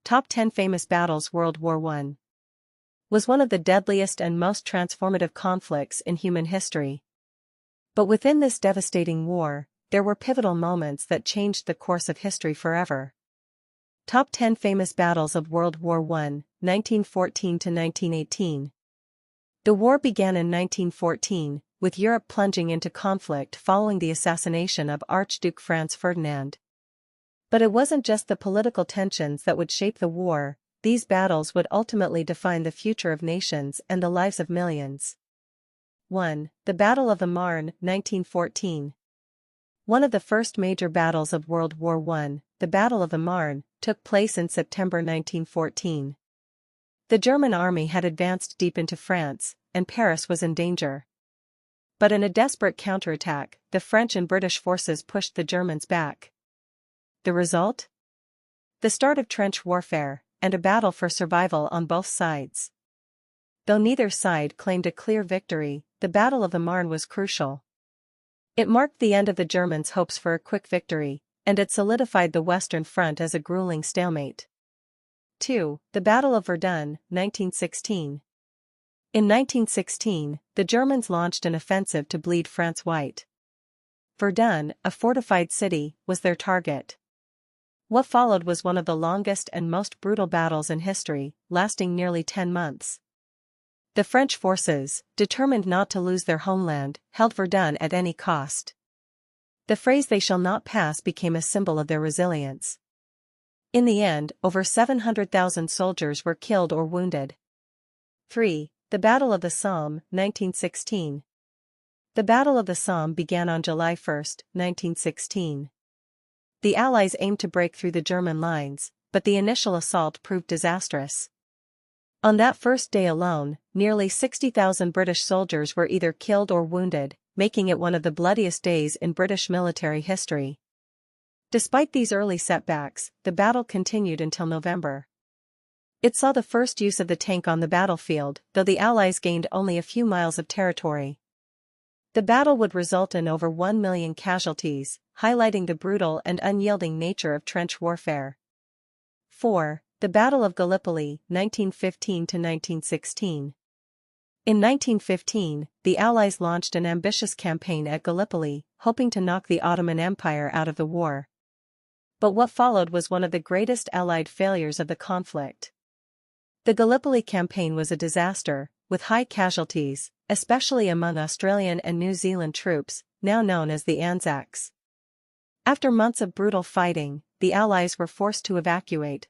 Top 10 Famous Battles. World War I was one of the deadliest and most transformative conflicts in human history. But within this devastating war, there were pivotal moments that changed the course of history forever. Top 10 Famous Battles of World War I, 1914 to 1918. The war began in 1914, with Europe plunging into conflict following the assassination of Archduke Franz Ferdinand. But it wasn't just the political tensions that would shape the war, these battles would ultimately define the future of nations and the lives of millions. 1. The Battle of the Marne, 1914. One of the first major battles of World War I, the Battle of the Marne, took place in September 1914. The German army had advanced deep into France, and Paris was in danger. But in a desperate counterattack, the French and British forces pushed the Germans back. The result? The start of trench warfare, and a battle for survival on both sides. Though neither side claimed a clear victory, the Battle of the Marne was crucial. It marked the end of the Germans' hopes for a quick victory, and it solidified the Western Front as a grueling stalemate. 2. The Battle of Verdun, 1916. In 1916, the Germans launched an offensive to bleed France white. Verdun, a fortified city, was their target. What followed was one of the longest and most brutal battles in history, lasting nearly 10 months. The French forces, determined not to lose their homeland, held Verdun at any cost. The phrase "they shall not pass" became a symbol of their resilience. In the end, over 700,000 soldiers were killed or wounded. 3. The Battle of the Somme, 1916. The Battle of the Somme began on July 1, 1916. The Allies aimed to break through the German lines, but the initial assault proved disastrous. On that first day alone, nearly 60,000 British soldiers were either killed or wounded, making it one of the bloodiest days in British military history. Despite these early setbacks, the battle continued until November. It saw the first use of the tank on the battlefield, though the Allies gained only a few miles of territory. The battle would result in over 1 million casualties, highlighting the brutal and unyielding nature of trench warfare. 4. The Battle of Gallipoli, 1915 to 1916. In 1915, the Allies launched an ambitious campaign at Gallipoli, hoping to knock the Ottoman Empire out of the war. But what followed was one of the greatest Allied failures of the conflict. The Gallipoli campaign was a disaster, with high casualties, especially among Australian and New Zealand troops, now known as the Anzacs. After months of brutal fighting, the Allies were forced to evacuate,